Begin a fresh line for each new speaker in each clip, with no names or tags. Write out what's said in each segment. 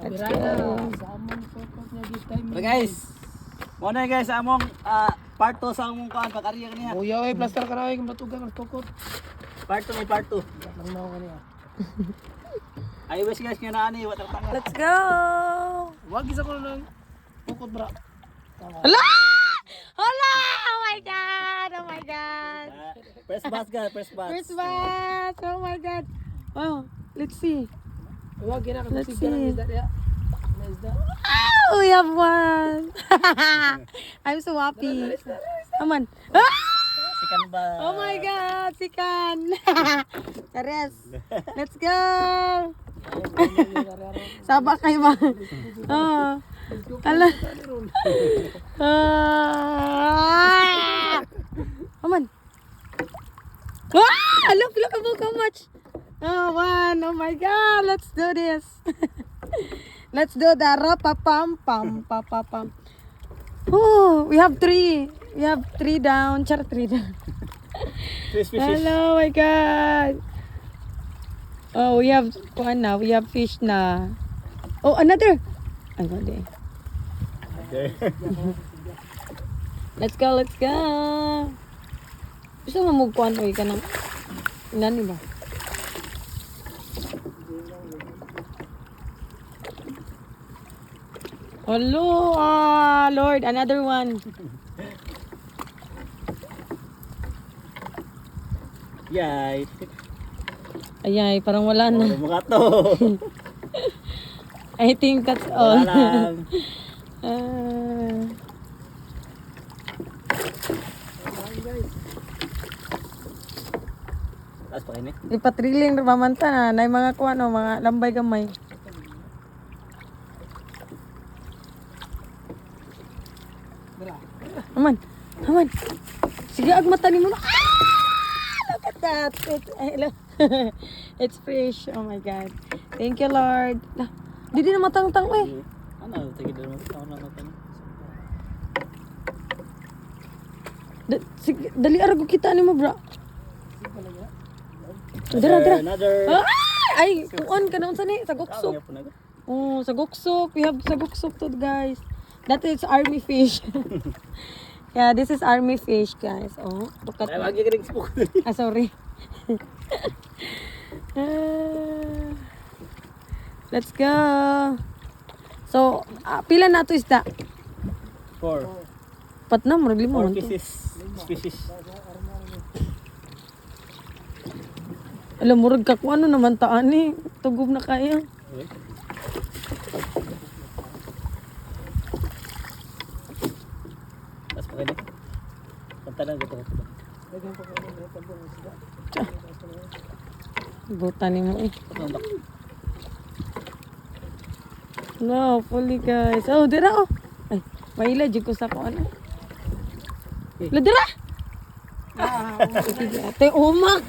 Let's go.
Okay guys. Muna guys among part 2 sa among kuan pag-ariya kaniya.
Kuya, ay plaster ka na ay matugang ang tukot.
Part 2 may part 2.
Lang na ako kaniya.
I wish guys nga naani wa tangtang.
Let's go.
Wag isa ko lang tukot bra.
Hala! Hala! Oh my God! Oh my God!
Press bus guys, press bus.
First bat! Oh my God! Oh, let's see.
Wag gina ka
Let's
sigara
see.
is that ya. Is that?
Oh, we have one! I'm so happy. Come on. Ah!
Sikan ba?
Oh my God! Sikan! Teres! Let's go! Sabak kayo ba? Oh. Hala. Come on. Ah! Look how much. Oh, one. Oh my God. Let's do this. Let's do the rapapam pam pam. Oh, we have 3. We have 3 down. Char 3 down.
Fish.
Hello, my God. Oh, we have one now. We have fish na. Oh, another. I got it.
Okay.
Let's go, let's go. Gusto mo magkuhan o ka ng nani ba? Hello, Lord, another one.
Yay.
Ayay, parang wala na.
Mga to.
I think that's all.
Wala lang. Taas pa kayo ni.
Ipatriling ramamanta na. Na mga kuha no, mga lambay gamay. Aman, aman. Sige, agmata ni mo na. Look at that. It's fish. Oh my God. Thank you, Lord. Di na matang-tang eh.
Ano, tigil na natin.
Sige, dali arago kita ni mo, bro. Dara.
Another.
Ay, kuan ka naon sa ni sa goksok. Oh, sa goksok. We have sa goksok to, guys. That is army fish. Yeah, this is army fish, guys. Oh, look at
Ay,
that.
wag yung spook.
Ah, sorry. Let's go. So, pila na to isda?
4
Pat na, murag limo man to.
pieces. Species.
Alam, murag ka kung ano naman taan eh. Tugog na kayo.
Okay. Taas pa kayo ni. Punta na dito.
Buta ni mo eh.
Patundak.
No, fully guys. Oh, dira oh. Ay, maila jud ko sa ko ano. La dira. Ate umang.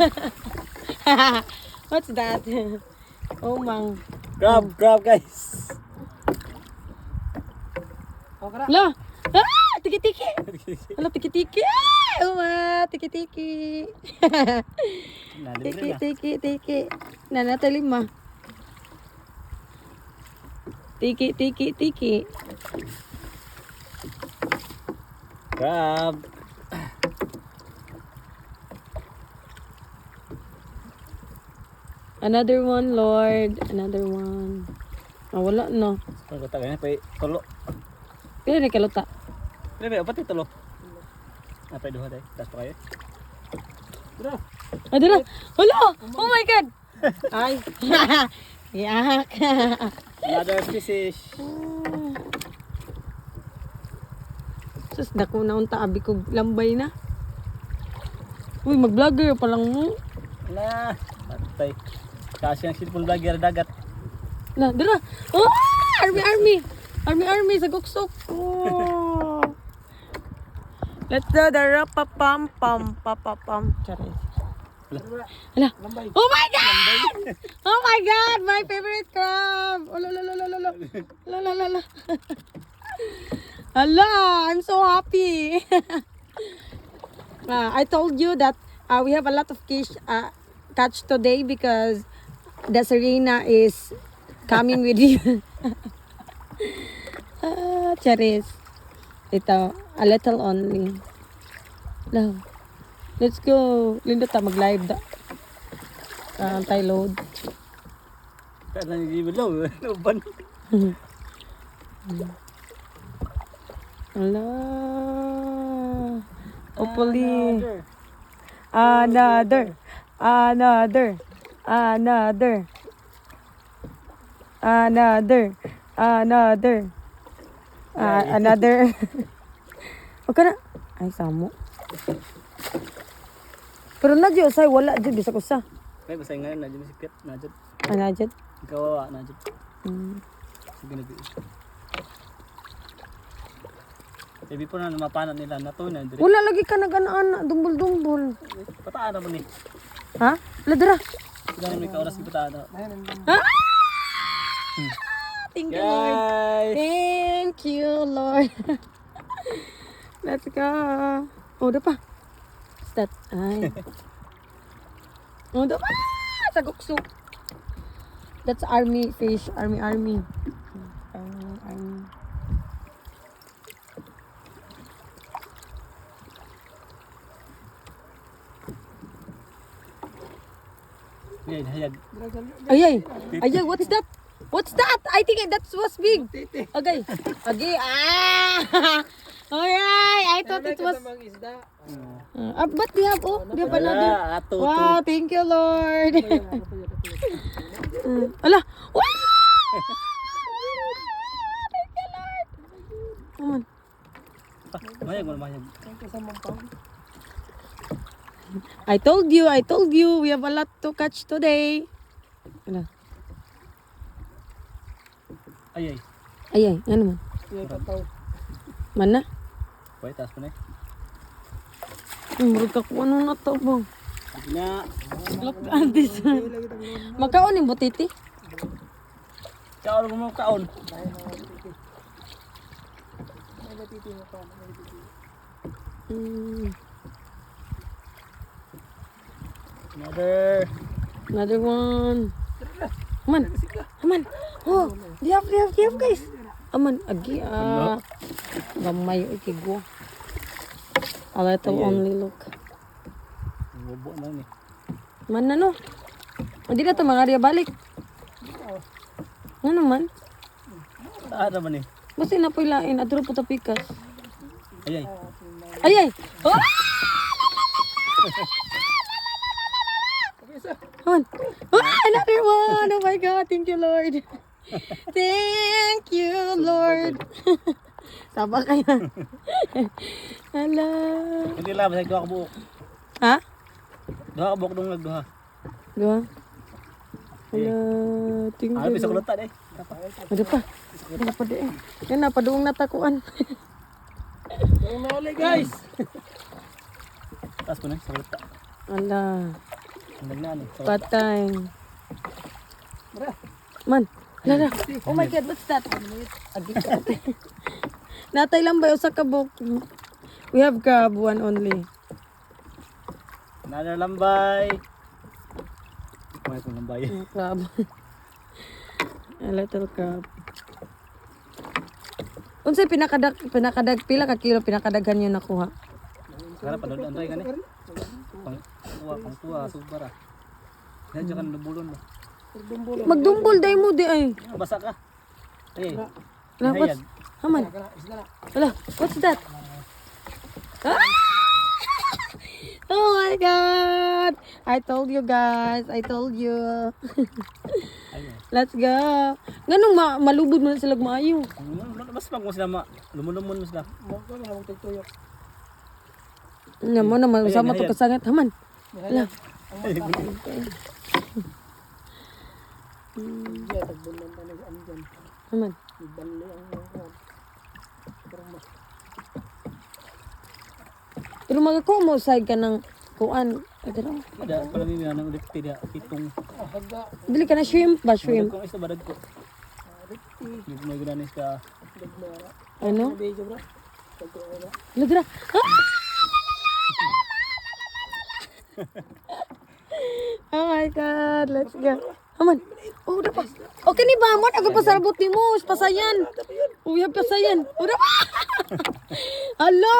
What's that? Umang.
Crab guys.
La. Ah, tiki-tiki. Ala tiki-tiki. Uma, tiki-tiki. Tiki. Nana talima. Tiki.
Crab.
Another one, Lord. Another one. Ah, wala na.
Ano ta kaya pa tulo.
Pila ni kaluta?
Lebe, pati tulo. Apa duha day? Tas pa kayo.
Ah, dira. Hala! Oh my God! Ay. Yak.
Another species.
Sus, dako na unta abi ko lambay na. Uy, mag-vlogger pa lang mo.
Na, patay. Kasi ang cellphone vlogger dagat.
Na, dira. Oh! Army sa goksok. Oh. Let's do the rapapam pam papapam. Charis. Hala. Oh my God! Oh my God! My favorite crab! Oh, la. Hala! I'm so happy! I told you that we have a lot of fish catch today because the Serena is coming with you. Charis. Ito, a little only. Love. Let's go. Lindo ta mag-live da. Anti-load.
Kaya lang yung ilaw. Uban.
Ala. Hopefully. Another. Another. Another. Another. Another. Another. O ka na. Ay, samo. Pero na dyan, say, wala dyan. Bisa ko sa.
Kaya basta ngayon, nadyan mo si Piat. Nadyan.
Ano dyan?
Kawawa, nadyan. Sige na dyan. Sabi po na mapanat nila na to na.
Wala lagi ka nag-ana. Dumbol-dumbol.
Pataan na mo ni.
Ha? Ladra.
Sila na may kaoras yung pataan na.
Ah! Thank you, Lord.
Guys!
Thank you, Lord. Let's go. Oh, udah pa. What's that? Ay. Oh, udah pa. Sagukso. That's army fish. Army. Army.
Hayag, hayag.
Ay, what's that? What's that? I think that was big. Okay. Okay. Alright. I thought it was. But we have, we have another.
Ato,
Wow, thank you, Lord. Ala. Wow! Thank you, Lord. Come on.
Mayag mo na mayag.
I told you, we have a lot to catch today. Ala.
Ay, ay.
Ay, ano man? Mana?
Pwede, taas pa na eh.
Murag ka kung ano na to, bang.
Na,
Look at this. Magkaon yung butiti.
kaon mo mga kaon.
Another one. Aman. Oh, di have guys. Aman, agi gamay ikigwa. A little only look.
Bobo na ni.
Man na no. Hindi na to mga balik. Ano man?
Saan naman eh.
Basta na po ilain. Adro po tapikas.
Ay, ay.
Ay! Oh! Aman. Oh, another one! Oh my God! Thank you, Lord! Thank you, Lord! Saba kayo. Hala.
Hindi lang, masaya duha ka buok.
Ha?
Duha ka buok nung nagduha.
Diba? Hala. Thank
Ano,
you,
bisa ko
Lord.
lutan eh.
Ada pa. Ada pa din. Yan na, paduong natakuan.
Yung nauli guys.
Taas ko na, sa lutan.
Hala.
Ang nagnan eh.
Patay. Man. Hala. Oh my God, what's that? Agi ka. Natay lang ba yung sa kabok? We have crab, one only.
Another lambay. Kumain ko lambay.
Crab. A little crab. Unsay pinakadag pila ka kilo pinakadaghan niyo nakuha?
Karena panood ang gani. Pang tuwa, subara. Nandiyan ka na nabulon mo.
Magdumbol day mo di ay.
Basa ka. Ay,
Hala, what's Haman. Hala, what's that? Ah! Oh my God! I told you guys. I told you.
ayun.
Let's go. Ganong malubod mo na sila maayo.
Mas pag mo sila lumulumon mo sila.
Mako na mong tituyok.
Nga mo na sama to kasangit. Haman. Hala.
Diya tagbulan ta nag-andyan.
Haman.
Ibali ang mga.
Pero magkumo side ka ng kuan. Adaro.
Ada pala ni nang ulit tidak pitong.
Haga.
Bili ka na shrimp ba shrimp?
Kung isa badag ko. Hindi mo ginanis ka.
Ano?
Bejo bro. Tagtuwa.
Lagra. Oh my God, let's go. Haman. Oh, dapat. Okay ni ba? Mat, ako pasarabot ni mo. Pasayan. Uy, pasayan. Oh, dapat. Hala.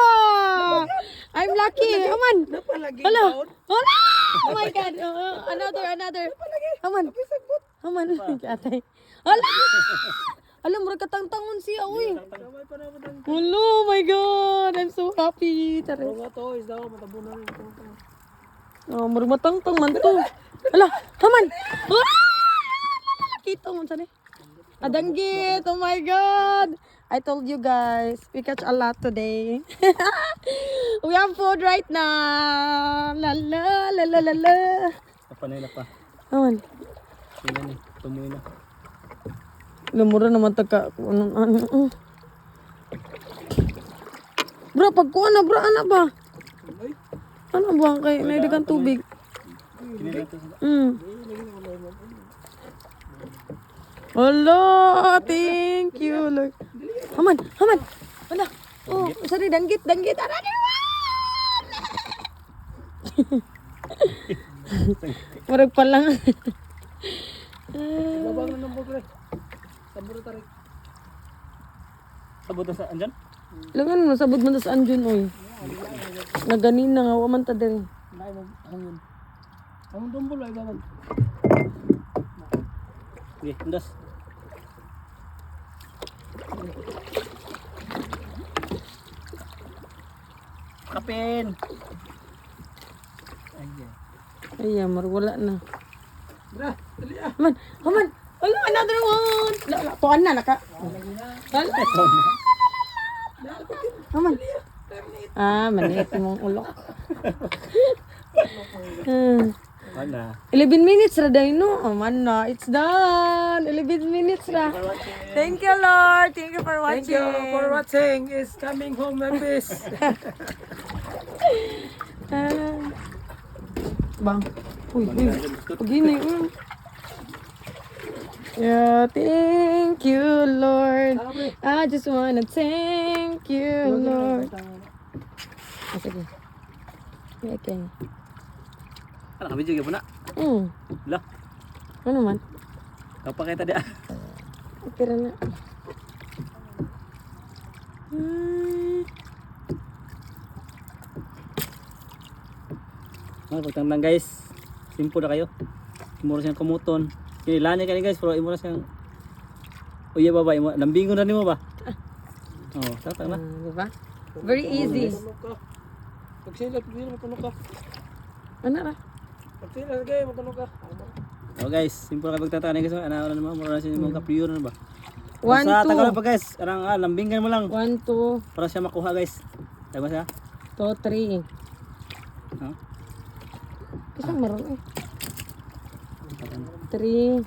I'm lucky. Haman. Hala. Hala. Oh my God. Another. Haman. Haman. Atay. Hala. Alam mo, katang-tangon siya, uy. Hala, oh my God. I'm so happy. Charis.
Mga to, is daw, matabunan rin ito.
Oh, matang-tang man to. Hala, haman. Kita mo saan eh. Adanggit, oh my God. I told you guys, we catch a lot today. We have food right now. La la la la la la.
Papanay na pa.
Haman.
Tingnan eh. Tumuloy na.
Lamura naman tagka. Bro, pagkuha na bro, ano ba? Ano ba? Kaya naidigan tubig.
Kinilang to.
Hala, thank you, Lord. Haman. Hala. Oh, sorry, danggit. Ara naman. Murag pa lang.
Babang na ng bugre. Saburo tarik.
Sabot na sa andyan?
Langan mo, sabod man sa anjun, oy. Naganin na nga, waman ta diri.
Nay mo hangin. Ang dumbol ay babang.
Okay, andas. Kapin!
Ayan, wala na.
Bra, dali ah.
Haman. Hala, another one. Tuan na, naka. Hala. Haman. Maliit mong ulok. 11 minutes ra day no. Man na, it's done. 11 minutes ra. Thank you, Lord. Thank you for
Thank
watching.
you for watching. Is coming home Memphis.
Bang. Uy. Pagini. Yeah, thank you, Lord. I just wanna thank you, Lord. Sige. Okay.
Ano kami juga po na? Lah,
Ano man?
kapakita dia.
Okay ra na.
Pagtangtang guys, simple na kayo. Imura siyang kumuton. Kinilani ka ni guys, pero imura siyang uya ba ba? Lambingon na ni mo ba? Oo, tatang na.
Diba? Very easy.
Pagsilat, hindi mo tunok ka.
Ano ra?
Pagsilat, gaya mo tunok ka.
Oh guys, simple na kayo pagtatakan guys. Ano na naman, mura na siya yung mga kapiyur na ba?
1,
Sa tagal
2.
pa guys, arang lambingan mo lang
1, 2,
para siya makuha guys. Tayo ba siya?
3.
Ha?
Isang maroon eh. 3,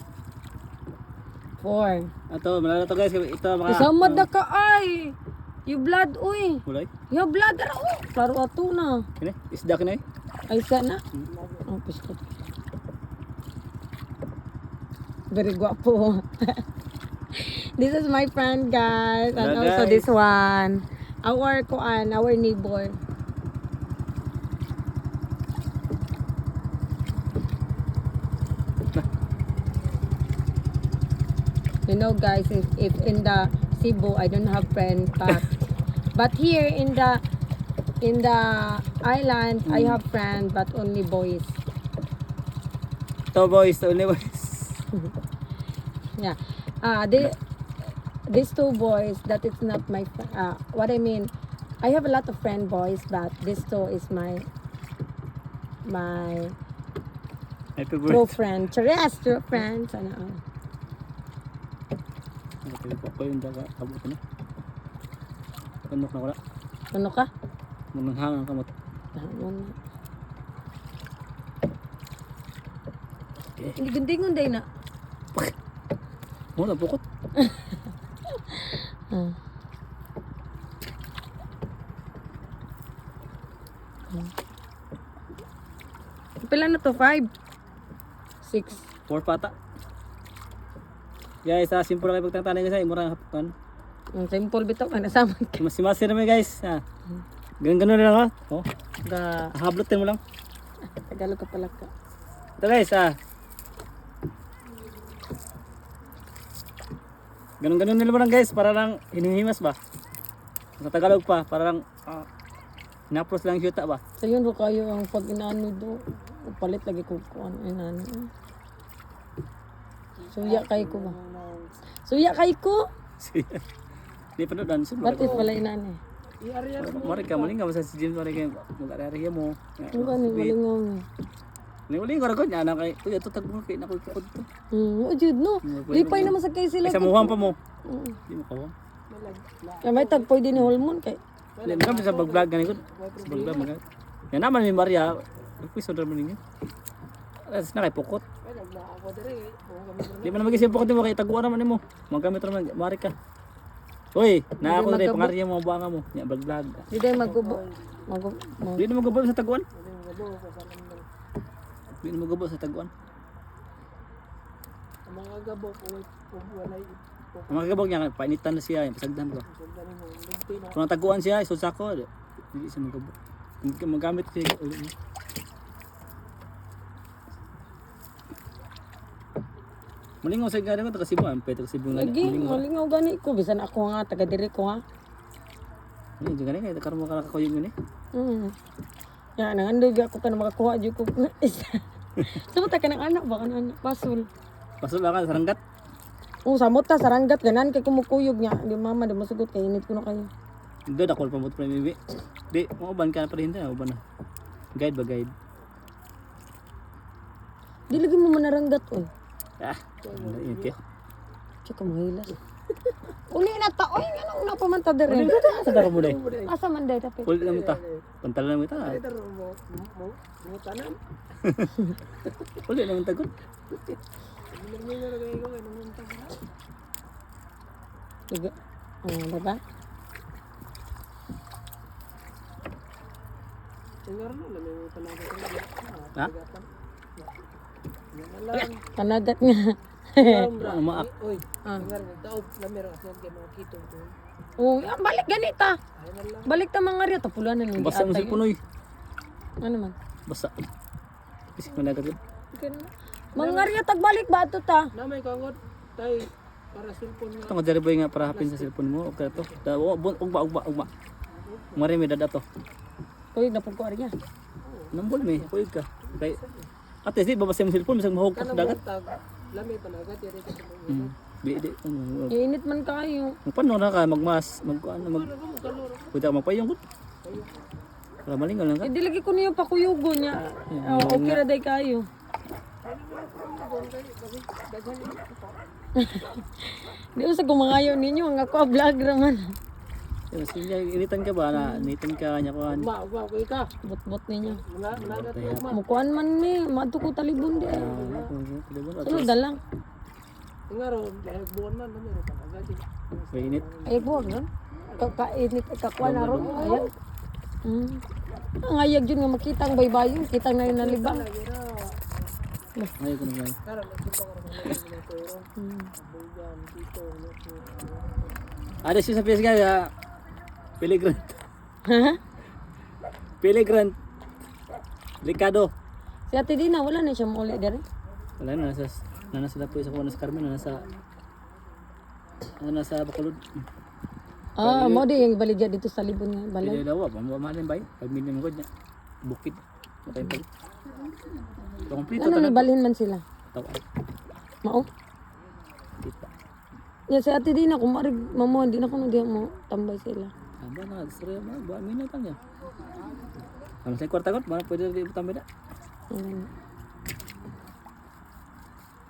4.
Ito, malala to guys. Ito mga...
Isamad na ka ay. You blood uy.
Mulay?
You blood ra oh. Klaro ato na.
Kini? Isda kini?
Ay sana. Oh, pisto. Very guapo. This is my friend guys. And
Hello,
also
guys.
this one. Our neighbor. You know guys, if in the Cebu I don't have friends, but here in the island I have friends, but only boys.
Ito boys, ito only boys.
Yeah. These two boys, that is not my what I mean, I have a lot of friend boys, but these two is my
My
true
favorite.
friend. True friends. Ano.
Ito ko yung daga kabot na. Kanok na wala.
Ano ka?
Mananghang ang kamot.
Hindi guntingon day na.
Mo na pukot.
Pila na to? 5? 6?
4 pata. Guys, simple na kayo pagtangtanay guys. Mura ang hapukan.
Simple bitaw ka nasama.
Masi-masi naman guys. Ganun na lang ha. Oh,
Ga
hablutin mo lang.
Tagalog ka pala ka.
Ito guys Ganun-ganun nila lang guys, para lang hinihimas ba? Sa Tagalog pa, para lang napros lang yung syuta ba?
So yun ro kayo ang pag inaano do. Palit lagi ko ano inano. Suya kay ko ba? Suya kay ko.
Di pa doon,
What is pala inano?
I-area
mari ka, maling ka, masa si James, mari ka, mag-ariya mo.
Ang gani malingaw ni.
Maling ka rin, yan, kay, uy, ito tagpo, kay nakoy ko to.
O jud no. Lipay naman sa kay sila.
Ay, sa muhang pa mo.
Mm.
Di mo kawang.
Kaya may tagpoy din ni Holmon kay.
Hindi, marami sa vlog ganito. Sa vlog mga. Yan naman ni Maria. Request order mo ninyo. Alas na kay pukot.
ako dire.
Di mo na mag-isip pukot mo kay taguan naman nimo. Magamit ra man Mari ka. Uy, na ako dire pangarya mo buanga mo. Nya vlog.
Di day magkubo.
Di na magubol sa taguan. Di na magubol sa taguan.
Ang mga gabo kung walay
Ang mga kabog niya, painitan na siya, pasagdan ko. Kung nataguan siya, isusa ko, hindi siya magabo. Magamit siya ulit niya. Malingaw sa gari ko, taga Cebu, ang taga Cebu na
Lagi malingaw gani ko bisan ako nga taga diri ko ha.
Hindi, dyan gani, kaya karoon mo ka nakakuyog yun eh.
Ya nangandoy ako ka na makakuha jud ko. Sumot ka ng anak ba kanang anak pasol.
Pasol ba ka, saranggat?
Samot ta saranggat ganan kay kumukuyog nya. Di mama di masugot kay init ko na kayo.
Hindi, dakol pa mo ito bibi. Di, mauban ka na pa rin, mauban na. Guide ba, guide?
Di lagi mo manaranggat oy.
Ah, yun kayo.
Tsaka mahilas. Uli na ta oy ngano una pa man ta diri.
Sa daro mo dahil.
Asa man day tapit.
Ulit naman ta. Pantalan naman ta.
pero mo tanan.
Ulit naman ta good.
Hindi na lagay ko kay nung unta.
Diba? Diba?
Tingar no na may panagat na.
Ha?
Panagat nga.
Ano maak?
Oy, tingar ni daog na meron kasi kay mga kitong to.
Oh, balik ganita.
Ay na lang.
Balik ta mga riyo tapulan na ni.
Basta mo si Punoy.
Ano man?
Basta. Kasi managat yun.
Mga riyo tagbalik ba ato ta?
Na may kangot tay para cellphone nga.
Ito nga dali boy nga para hapin sa cellphone mo. Okay to. Ugma. Mari may dada to.
Kuy na pagko ariya.
Nambol may. Kuy ka. Kay ate di babasa mo cellphone bisag mahog ka sa dagat.
Lami panagat yari ka sa
Di.
Init man kayo.
Magpano na ka magmas, magkuan mag pwede ka magpayong gud. Para malingon lang ka.
Hindi lagi ko niyo pakuyugo niya. Okay ra day kayo. Di usag kumangayo ninyo ang ako vlog raman.
Kasi initan ka ba na initan ka nya kuan.
Ugma ko ka.
Bot-bot ninyo.
Nagat mo.
Mukuan man ni, mato ko talibon di. Ano dalang?
Tingar dahil buwan man na meron panagat.
Init.
Ay buwag nun. Kainit kakuan na ron. Ayan. Ang ayag yun nga makita ang baybayo. Kita na yung nalibang.
Ay ko naman.
Karon nagsimba ko ng pero. Bulgan dito no.
Ada siya sa PS guys. Peligrant.
Ha?
Peligrant. Likado.
Si Ate Dina, wala na siya muli dari.
Wala na nasa dapoy sa kuwan sa Carmen nasa Bacolod.
Mo di yung baligya dito sa libon nga balay.
Pili daw ba mamalin bay? 5 million gud nya. Bukid. Matay pa. Kompleto
Ano
tanan.
ni balhin man sila?
Tawa.
Mao.
Kita.
Ya si Ate Dina kung marig mamo hindi na kuno diyan mo tambay sila.
Aba na sere mo ba minat lang ya. Ano sa kwarta got ba pwede di tambay da.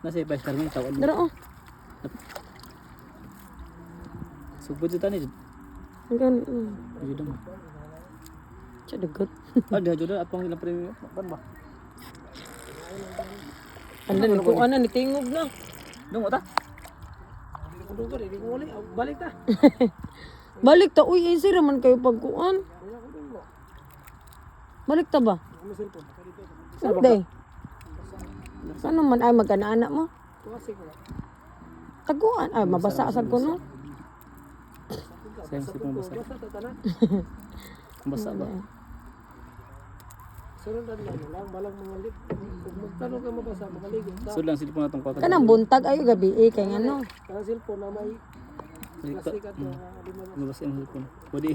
Nasa iba Carmen tawag mo.
Dara oh.
Subod sa tani.
Hanggang
Ayun mo.
siya dagot.
Ada jodoh apang ilang premium ban ba?
Anda ni ko ana ni tingog na.
Dong ta.
Kudo ko di ko wali balik ta.
Balik ta uy easy raman kayo pagkuan. Balik ta ba?
Ano cellphone?
Sunday. Ano man ay magkana-anak mo?
Tuwasi ko.
Taguan ay mabasa asad ko no.
Sayang si pong basa.
Basta ta tanan.
Basa ba?
Sundan lang balang mga lip. Kung magtanong ka mabasa makaligo ta.
So lang sila po natong kwarta.
Kanang buntag ayo gabi kay ngano.
Kanang cellphone na may Plastic ato, di ba?
Mabasa yung cellphone. Pwede